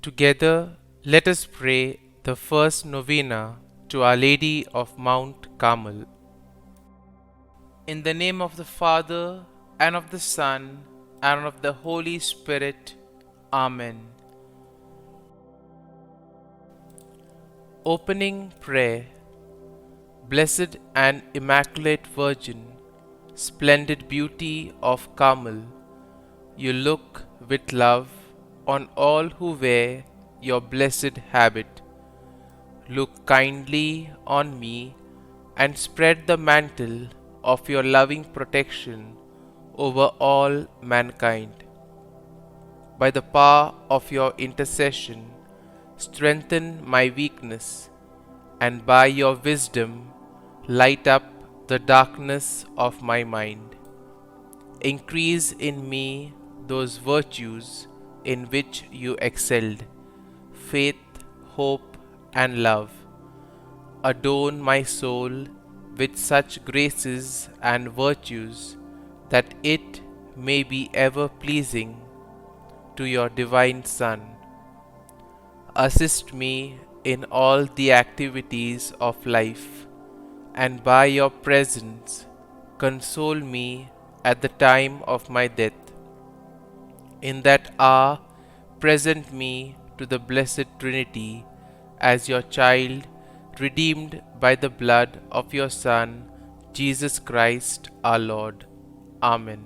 Together, let us pray the first novena to Our Lady of Mount Carmel. In the name of the Father, and of the Son, and of the Holy Spirit. Amen. Opening Prayer. Blessed and Immaculate Virgin, splendid beauty of Carmel, you look with love on all who wear your blessed habit. Look kindly on me and spread the mantle of your loving protection over all mankind. By the power of your intercession, strengthen my weakness, and by your wisdom, light up the darkness of my mind. Increase in me those virtues in which you excelled, faith, hope, and love. Adorn my soul with such graces and virtues that it may be ever pleasing to your divine Son. Assist me in all the activities of life, and by your presence console me at the time of my death. In that hour, present me to the Blessed Trinity as your child, redeemed by the blood of your Son, Jesus Christ our Lord. Amen.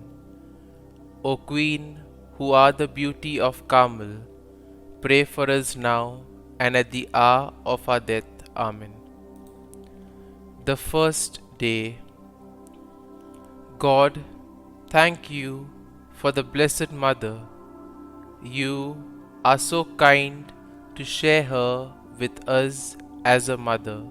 O Queen, who are the beauty of Carmel, pray for us now and at the hour of our death. Amen. The first day. God, thank you for the Blessed Mother. You are so kind to share her with us as a mother.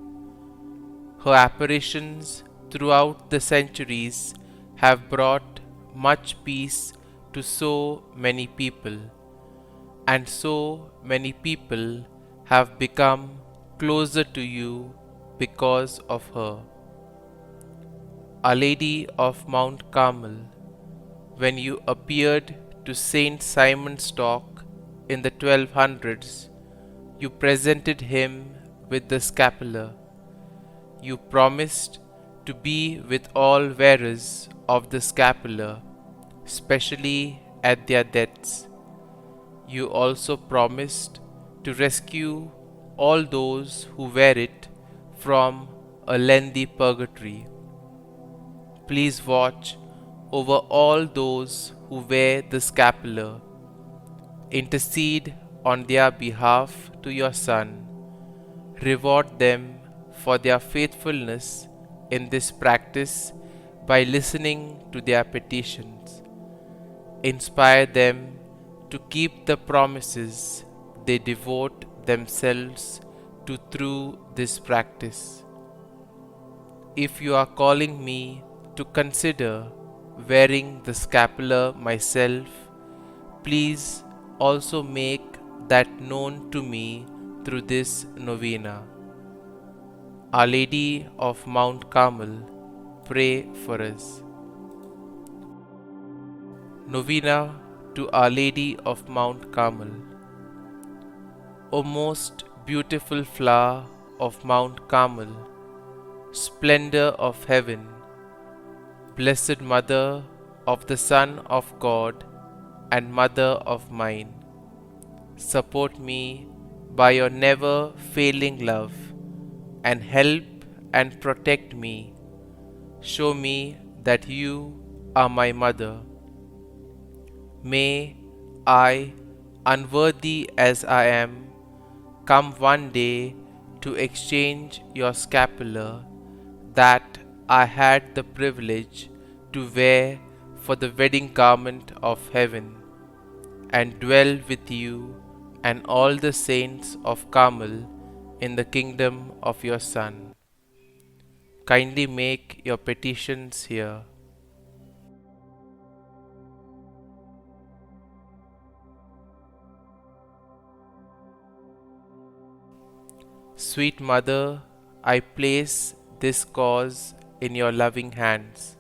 Her apparitions throughout the centuries have brought much peace to so many people, and so many people have become closer to you because of her. Our Lady of Mount Carmel, when you appeared to Saint Simon Stock in the 1200s, you presented him with the scapular. You promised to be with all wearers of the scapular, especially at their deaths. You also promised to rescue all those who wear it from a lengthy purgatory. Please watch over all those who wear the scapular. Intercede on their behalf to your Son. Reward them for their faithfulness in this practice by listening to their petitions. Inspire them to keep the promises they devote themselves to through this practice. If you are calling me to consider wearing the scapular myself, please also make that known to me through this novena. Our Lady of Mount Carmel, pray for us. Novena to Our Lady of Mount Carmel. O most beautiful flower of Mount Carmel, splendor of heaven, Blessed Mother of the Son of God and Mother of mine, support me by your never failing love, and help and protect me. Show me that you are my mother. May I, unworthy as I am, come one day to exchange your scapular that I had the privilege to wear for the wedding garment of heaven, and dwell with you and all the saints of Carmel in the kingdom of your Son. Kindly make your petitions here. Sweet Mother, I place this cause in your loving hands.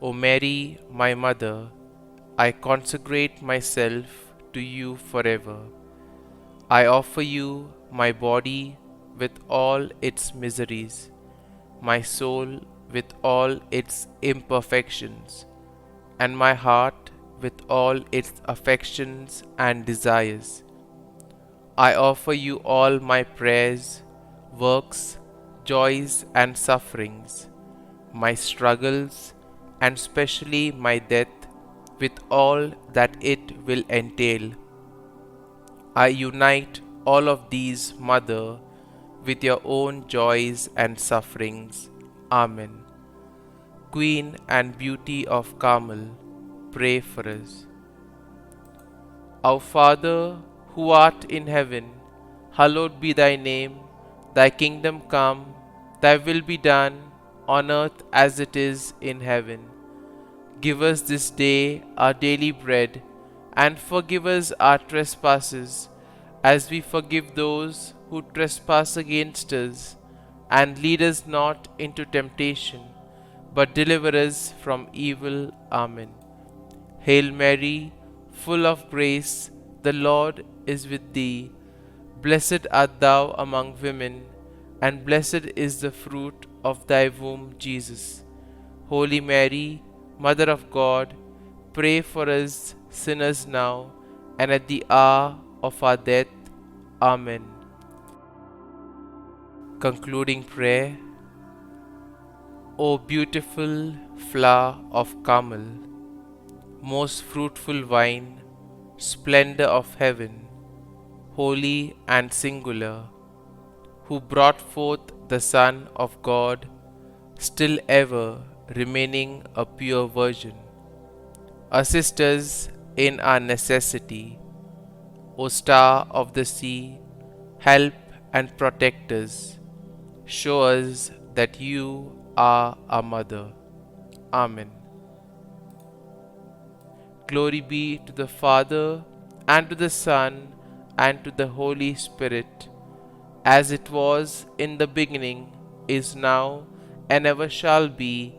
O Mary, my Mother, I consecrate myself to you forever. I offer you my body with all its miseries, my soul with all its imperfections, and my heart with all its affections and desires. I offer you all my prayers, works, joys, and sufferings, my struggles, and specially my death, with all that it will entail. I unite all of these, Mother, with your own joys and sufferings. Amen. Queen and Beauty of Carmel, pray for us. Our Father, who art in heaven, hallowed be thy name. Thy kingdom come, thy will be done, on earth as it is in heaven. Give us this day our daily bread, and forgive us our trespasses, as we forgive those who trespass against us. And lead us not into temptation, but deliver us from evil. Amen. Hail Mary, full of grace, the Lord is with thee. Blessed art thou among women, and blessed is the fruit of thy womb, Jesus. Holy Mary, Mother of God, pray for us sinners now and at the hour of our death. Amen. Concluding prayer. O beautiful flower of Carmel, most fruitful vine, splendor of heaven, holy and singular, who brought forth the Son of God, still ever remaining a pure virgin. Assist us in our necessity, O star of the sea, help and protect us. Show us that you are our mother. Amen. Glory be to the Father, and to the Son, and to the Holy Spirit, as it was in the beginning, is now, and ever shall be,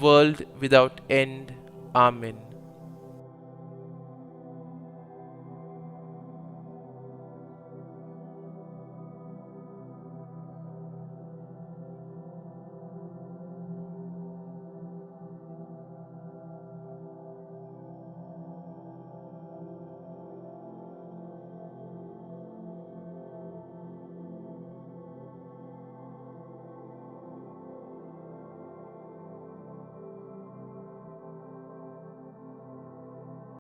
world without end. Amen.